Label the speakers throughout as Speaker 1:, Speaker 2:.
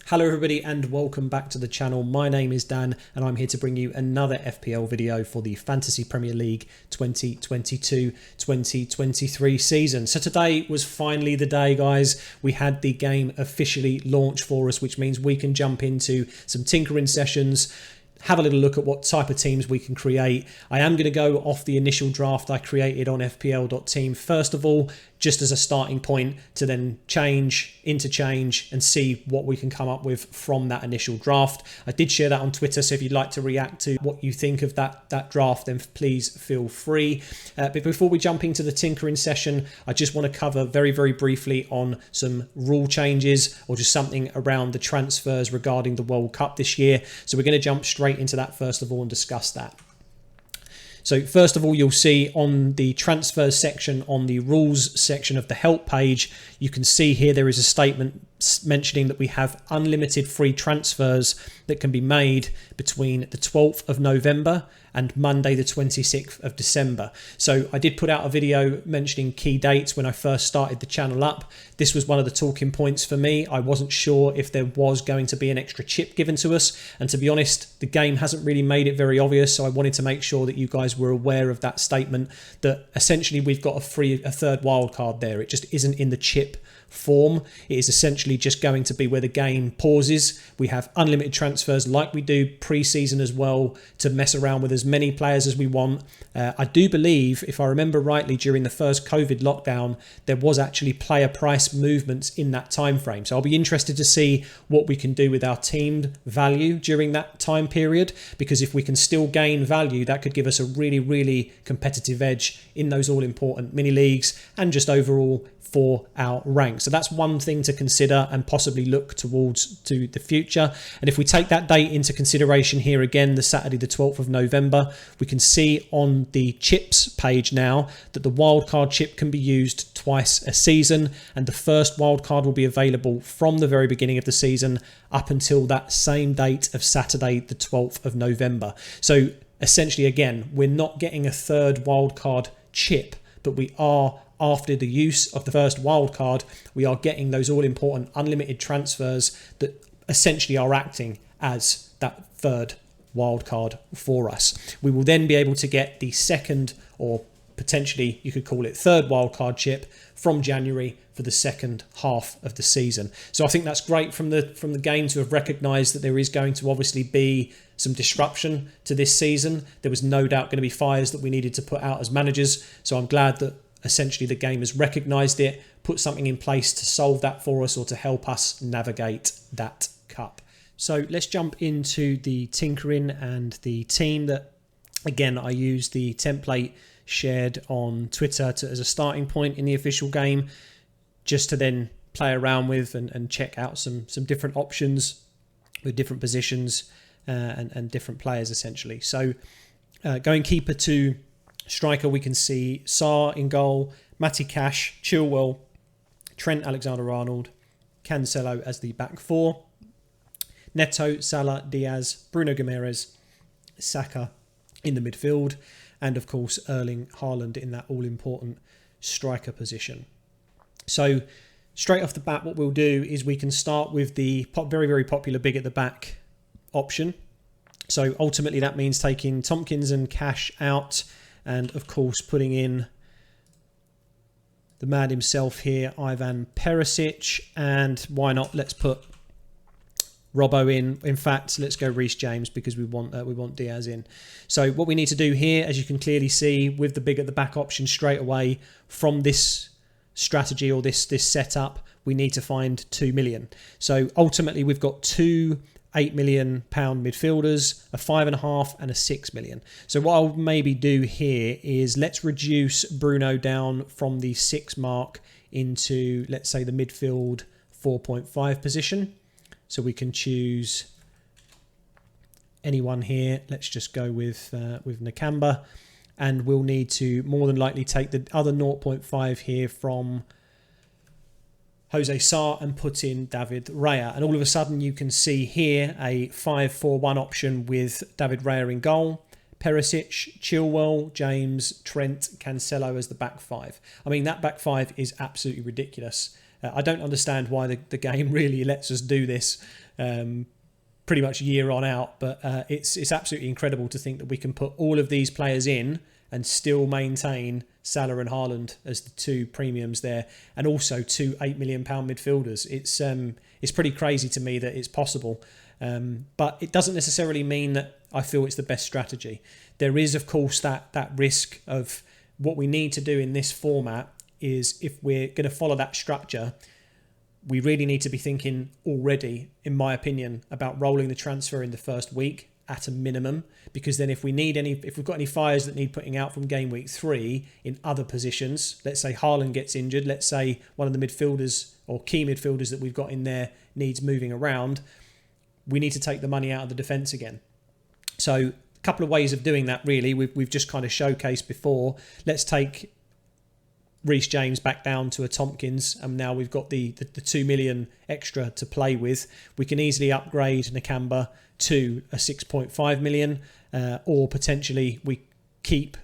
Speaker 1: Hello everybody and welcome back to the channel. My name is Dan and I'm here to bring you another FPL video for the Fantasy Premier League 2022-2023 season. So today was finally the day, guys. We had the game officially launched for us, which means we can jump into some tinkering sessions, have a little look at what type of teams we can create. I am going to go off the initial draft I created on FPL.team first of all, just as a starting point to then interchange and see what we can come up with from that initial draft. I did share that on Twitter, so if you'd like to react to what you think of that draft, then please feel free. But before we jump into the tinkering session, I just want to cover very, very briefly on some rule changes or just something around the transfers regarding the World Cup this year. So we're going to jump straight into that first of all and discuss that. So first of all, you'll see on the transfers section, on the rules section of the help page, you can see here there is a statement mentioning that we have unlimited free transfers that can be made between the 12th of November and Monday the 26th of December. So I did put out a video mentioning key dates when I first started the channel up. This was one of the talking points for me. I wasn't sure if there was going to be an extra chip given to us, and to be honest, the game hasn't really made it very obvious, so I wanted to make sure that you guys were aware of that statement, that essentially we've got a third wildcard there. It just isn't in the chip form. It is essentially just going to be where the game pauses. We have unlimited transfers like we do pre-season as well, to mess around with as many players as we want. I do believe, if I remember rightly, during the first COVID lockdown, there was actually player price movements in that time frame. So I'll be interested to see what we can do with our teamed value during that time period, because if we can still gain value, that could give us a really, really competitive edge in those all-important mini leagues and just overall for our rank. So that's one thing to consider and possibly look towards to the future. And if we take that date into consideration here again, the Saturday the 12th of November, we can see on the chips page now that the wildcard chip can be used twice a season, and the first wildcard will be available from the very beginning of the season up until that same date of Saturday the 12th of November. So essentially, again, we're not getting a third wildcard chip, but we are, after the use of the first wildcard, we are getting those all-important unlimited transfers that essentially are acting as that third wildcard for us. We will then be able to get the second, or potentially you could call it third wildcard chip, from January for the second half of the season. So I think that's great from the game to have recognised that there is going to obviously be some disruption to this season. There was no doubt going to be fires that we needed to put out as managers. So I'm glad that essentially the game has recognised it, put something in place to solve that for us or to help us navigate that cup. So let's jump into the tinkering and the team that, again, I used the template shared on Twitter as a starting point in the official game, just to then play around with and check out some different options with different positions and different players essentially. So going keeper to striker, we can see Sarr in goal, Matty Cash, Chilwell, Trent Alexander-Arnold, Cancelo as the back four, Neto, Salah, Diaz, Bruno Guimaraes, Saka in the midfield, and of course Erling Haaland in that all-important striker position. So straight off the bat, what we'll do is we can start with the very, very popular big at the back option. So ultimately that means taking Tompkins and Cash out, and of course putting in the man himself here, Ivan Perisic, and why not, let's put Robbo in. In fact, let's go Reece James, because we want Diaz in. So what we need to do here, as you can clearly see with the big at the back option, straight away from this strategy or this setup, we need to find 2 million. So ultimately we've got two £8 million midfielders, a 5.5 and a 6 million. So what I'll maybe do here is let's reduce Bruno down from the 6 mark into, let's say, the midfield 4.5 position. So we can choose anyone here. Let's just go with Nakamba, and we'll need to more than likely take the other 0.5 here from Jose Sarr and put in David Raya. And all of a sudden you can see here a 5-4-1 option with David Raya in goal, Perisic, Chilwell, James, Trent, Cancelo as the back five. I mean, that back five is absolutely ridiculous. I don't understand why the game really lets us do this pretty much year on out, but it's absolutely incredible to think that we can put all of these players in and still maintain Salah and Haaland as the two premiums there, and also two £8 million midfielders. It's pretty crazy to me that it's possible, but it doesn't necessarily mean that I feel it's the best strategy. There is, of course, that risk of what we need to do in this format is, if we're going to follow that structure, we really need to be thinking already, in my opinion, about rolling the transfer in the first week at a minimum, because then if we've got any fires that need putting out from game week 3 in other positions, let's say Haaland gets injured, let's say one of the midfielders or key midfielders that we've got in there needs moving around, we need to take the money out of the defence again. So a couple of ways of doing that, really. We've just kind of showcased before. Let's take Reece James back down to a Tompkins, and now we've got the 2 million extra to play with. We can easily upgrade Nakamba to a 6.5 million, or potentially we keep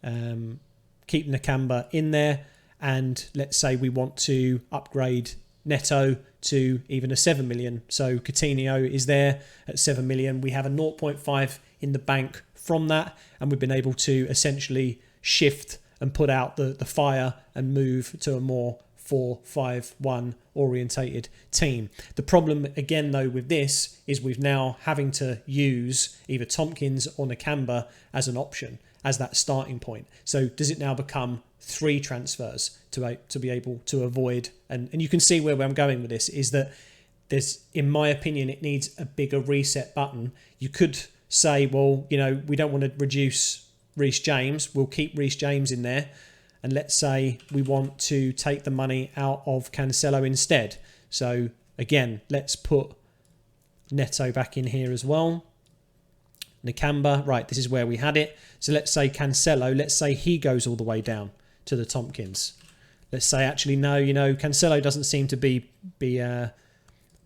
Speaker 1: Nakamba in there, and let's say we want to upgrade Neto to even a 7 million. So Coutinho is there at 7 million. We have a 0.5 in the bank from that, and we've been able to essentially shift and put out the fire and move to a more 4-5-1 orientated team. The problem again though with this is we've now having to use either Tompkins or Nakamba as an option, as that starting point. So does it now become 3 transfers to be able to avoid, and you can see where I'm going with this, is that there's, in my opinion, it needs a bigger reset button. You could say, well, we don't want to reduce Reece James, we'll keep Reece James in there, and let's say we want to take the money out of Cancelo instead. So again, let's put Neto back in here as well. Nakamba, right, this is where we had it. So let's say Cancelo, let's say he goes all the way down to the Tompkins. Let's say actually no, Cancelo doesn't seem to be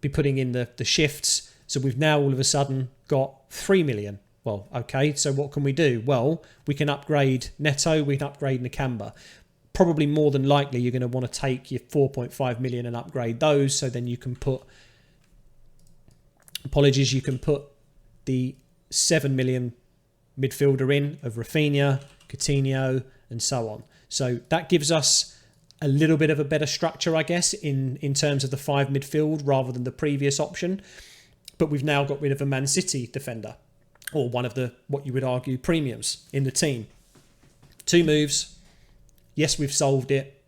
Speaker 1: putting in the shifts. So we've now all of a sudden got 3 million. Well, okay, so what can we do? Well, we can upgrade Neto, we can upgrade Nakamba. Probably more than likely you're going to want to take your 4.5 million and upgrade those, so then you can put, you can put the 7 million midfielder in of Rafinha, Coutinho, and so on. So that gives us a little bit of a better structure, I guess, in terms of the 5 midfield rather than the previous option. But we've now got rid of a Man City defender, or one of the, what you would argue, premiums in the team. 2 moves. Yes, we've solved it,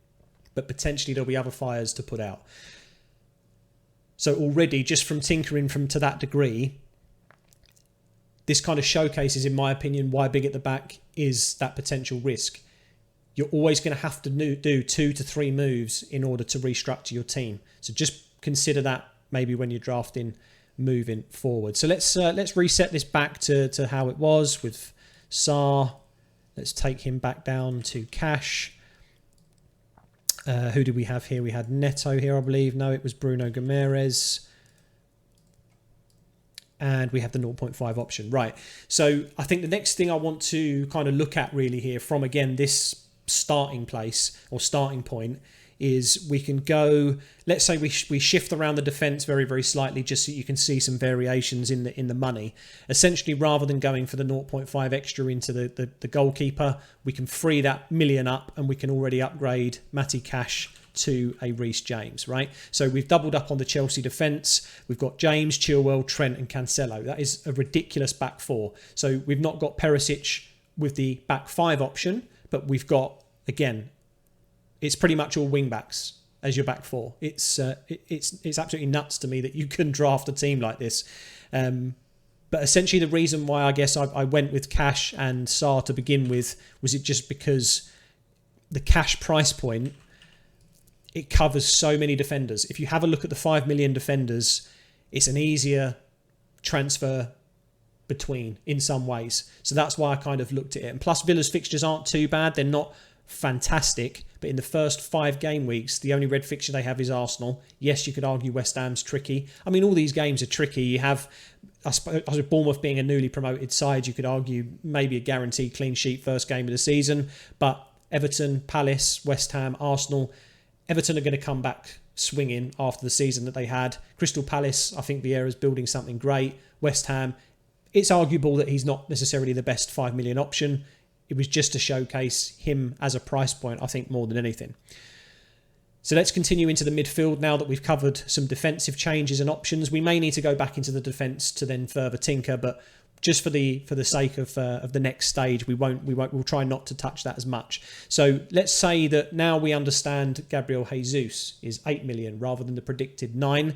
Speaker 1: but potentially there'll be other fires to put out. So already, just from tinkering to that degree, this kind of showcases, in my opinion, why big at the back is that potential risk. You're always going to have to do 2 to 3 moves in order to restructure your team. So just consider that maybe when you're drafting moving forward. So let's reset this back to how it was with Sarr. Let's take him back down to cash. Who did we have here? We had Neto here, I believe. No, it was Bruno Guimaraes. And we have the 0.5 option. Right. So I think the next thing I want to kind of look at really here from, again, this starting place or starting point is we can go, let's say we shift around the defence very, very slightly just so you can see some variations in the money. Essentially, rather than going for the 0.5 extra into the goalkeeper, we can free that million up and we can already upgrade Matty Cash to a Reece James, right? So we've doubled up on the Chelsea defence. We've got James, Chilwell, Trent and Cancelo. That is a ridiculous back 4. So we've not got Perisic with the back 5 option, but we've got, again, it's pretty much all wing backs as your back 4. It's absolutely nuts to me that you can draft a team like this. But essentially the reason why I guess I went with Cash and Sarr to begin with was it just because the Cash price point, it covers so many defenders. If you have a look at the 5 million defenders, it's an easier transfer between in some ways. So that's why I kind of looked at it. And plus Villa's fixtures aren't too bad. They're not fantastic, but in the first 5 game weeks, the only red fixture they have is Arsenal. Yes, you could argue West Ham's tricky. I mean, all these games are tricky. You have, I suppose, Bournemouth being a newly promoted side, you could argue maybe a guaranteed clean sheet first game of the season, but Everton, Palace, West Ham, Arsenal, Everton are going to come back swinging after the season that they had. Crystal Palace, I think Vieira's building something great. West Ham, it's arguable that he's not necessarily the best 5 million option. It was just to showcase him as a price point, I think, more than anything. So let's continue into the midfield now that we've covered some defensive changes and options. We may need to go back into the defence to then further tinker, but just for the sake of the next stage, we'll try not to touch that as much. So let's say that now we understand Gabriel Jesus is 8 million rather than the predicted 9.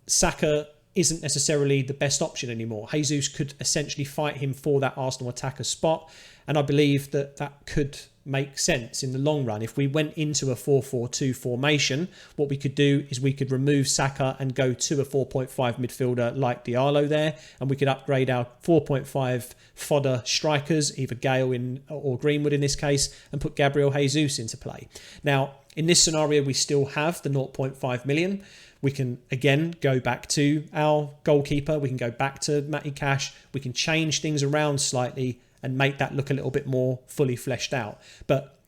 Speaker 1: Saka isn't necessarily the best option anymore. Jesus could essentially fight him for that Arsenal attacker spot, and I believe that could make sense in the long run. If we went into a 4-4-2 formation, what we could do is we could remove Saka and go to a 4.5 midfielder like Diallo there, and we could upgrade our 4.5 fodder strikers, either Gale or Greenwood in this case, and put Gabriel Jesus into play. Now, in this scenario, we still have the 0.5 million. We can, again, go back to our goalkeeper. We can go back to Matty Cash. We can change things around slightly and make that look a little bit more fully fleshed out. But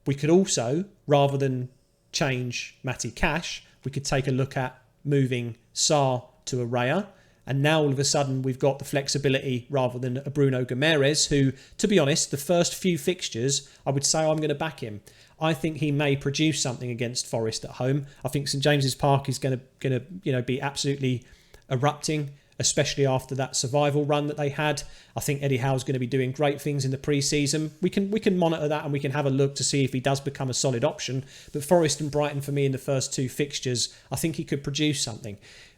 Speaker 1: we could also, rather than change Matty Cash, we could take a look at moving Sarr to a Raya. And now all of a sudden we've got the flexibility rather than a Bruno Guimaraes, who, to be honest, the first few fixtures, I would say I'm going to back him. I think he may produce something against Forest at home. I think St James's Park is going to be absolutely erupting, especially after that survival run that they had. I think Eddie Howe's going to be doing great things in the pre-season. We can monitor that and we can have a look to see if he does become a solid option. But Forest and Brighton, for me, in the first 2 fixtures, I think he could produce something.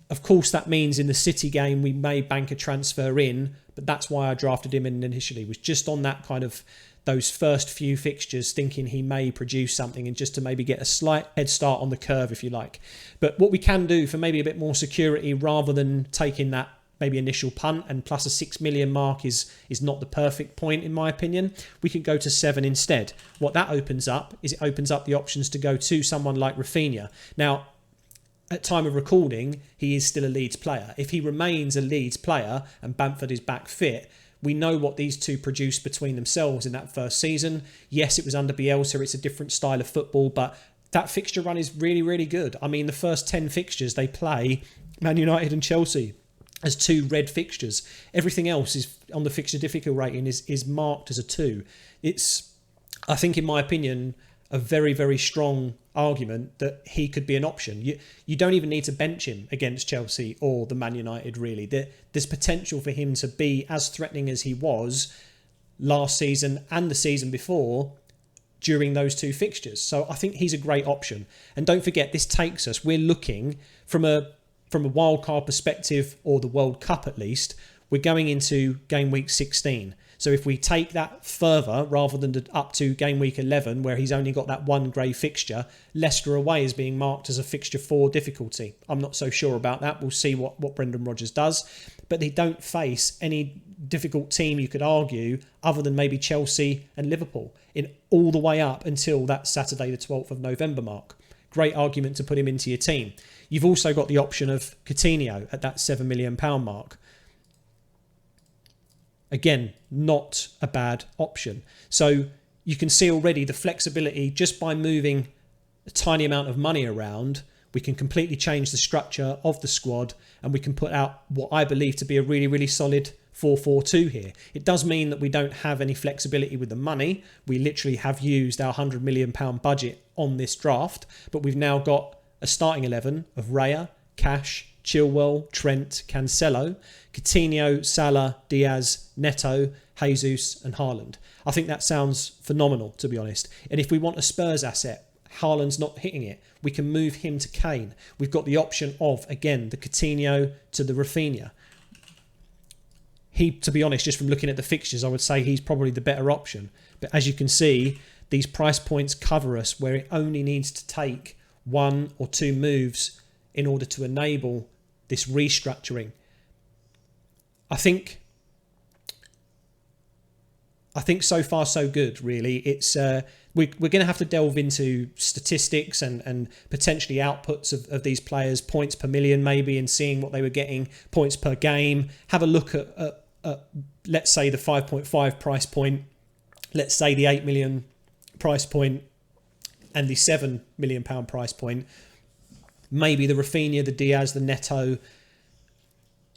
Speaker 1: Of course, that means in the City game, we may bank a transfer in, but that's why I drafted him in initially, was just on that kind of those first few fixtures, thinking he may produce something and just to maybe get a slight head start on the curve, if you like. But what we can do for maybe a bit more security, rather than taking that maybe initial punt, and plus a 6 million mark is not the perfect point in my opinion, we can go to 7 instead. What that opens up is it opens up the options to go to someone like Rafinha. Now, at time of recording, he is still a Leeds player. If he remains a Leeds player and Bamford is back fit, we know what these two produced between themselves in that first season. Yes, it was under Bielsa. It's a different style of football, but that fixture run is really, really good. I mean, the first 10 fixtures, they play Man United and Chelsea as 2 red fixtures. Everything else is on the fixture difficulty rating is marked as a 2. It's, I think, in my opinion, a very, very strong argument that he could be an option. You don't even need to bench him against Chelsea or the Man United, really. There's potential for him to be as threatening as he was last season and the season before during those 2 fixtures. So I think he's a great option. And don't forget, this takes us, we're looking from a wildcard perspective, or the World Cup at least, we're going into game week 16. So if we take that further, rather than up to game week 11, where he's only got that 1 grey fixture, Leicester away is being marked as a fixture 4 difficulty. I'm not so sure about that. We'll see what Brendan Rodgers does. But they don't face any difficult team, you could argue, other than maybe Chelsea and Liverpool, in all the way up until that Saturday the 12th of November mark. Great argument to put him into your team. You've also got the option of Coutinho at that £7 million mark. Again, not a bad option. So you can see already the flexibility just by moving a tiny amount of money around. We can completely change the structure of the squad, and we can put out what I believe to be a really, really solid 4-4-2 here. It does mean that we don't have any flexibility with the money. We literally have used our £100 million budget on this draft, but we've now got a starting 11 of Raya, Cash, Chilwell, Trent, Cancelo, Coutinho, Salah, Diaz, Neto, Jesus and Haaland. I think that sounds phenomenal, to be honest. And if we want a Spurs asset, Haaland's not hitting it, we can move him to Kane. We've got the option of, again, the Coutinho to the Rafinha. He, to be honest, just from looking at the fixtures, I would say he's probably the better option. But as you can see, these price points cover us where it only needs to take 1 or 2 moves in order to enable this restructuring. I think so far so good, really. It's we're going to have to delve into statistics and potentially outputs of these players, points per million maybe, and seeing what they were getting, points per game. Have a look at let's say the 5.5 price point, let's say the 8 million price point, and the £7 million price point, maybe the Rafinha, the Diaz, the Neto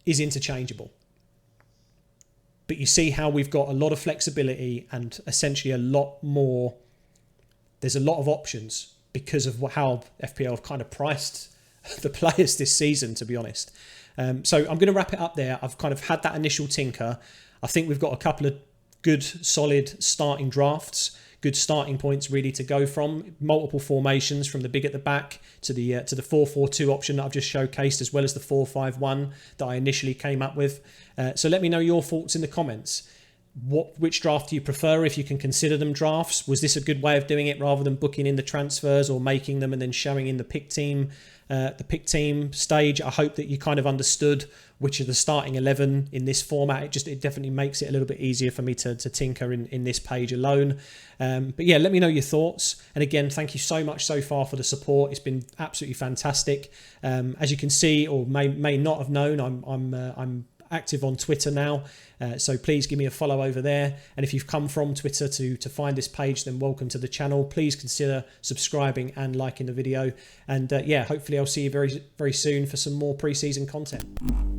Speaker 1: is interchangeable. But you see how we've got a lot of flexibility and essentially a lot more. There's a lot of options because of how FPL have kind of priced the players this season, to be honest. So I'm going to wrap it up there. I've kind of had that initial tinker. I think we've got a couple of good, solid starting drafts, good starting points really to go from. Multiple formations from the big at the back to the 4-4-2 option that I've just showcased, as well as the 4-5-1 that I initially came up with. So let me know your thoughts in the comments. Which draft do you prefer, if you can consider them drafts? Was this a good way of doing it rather than booking in the transfers or making them and then showing in the pick team stage? I hope that you kind of understood which are the starting 11 in this format. It definitely makes it a little bit easier for me to tinker in this page alone. But yeah, let me know your thoughts. And again, thank you so much so far for the support. It's been absolutely fantastic. As you can see, or may not have known, I'm active on Twitter now, so please give me a follow over there. And if you've come from Twitter to find this page, then welcome to the channel. Please consider subscribing and liking the video. And yeah, hopefully I'll see you very, very soon for some more pre-season content.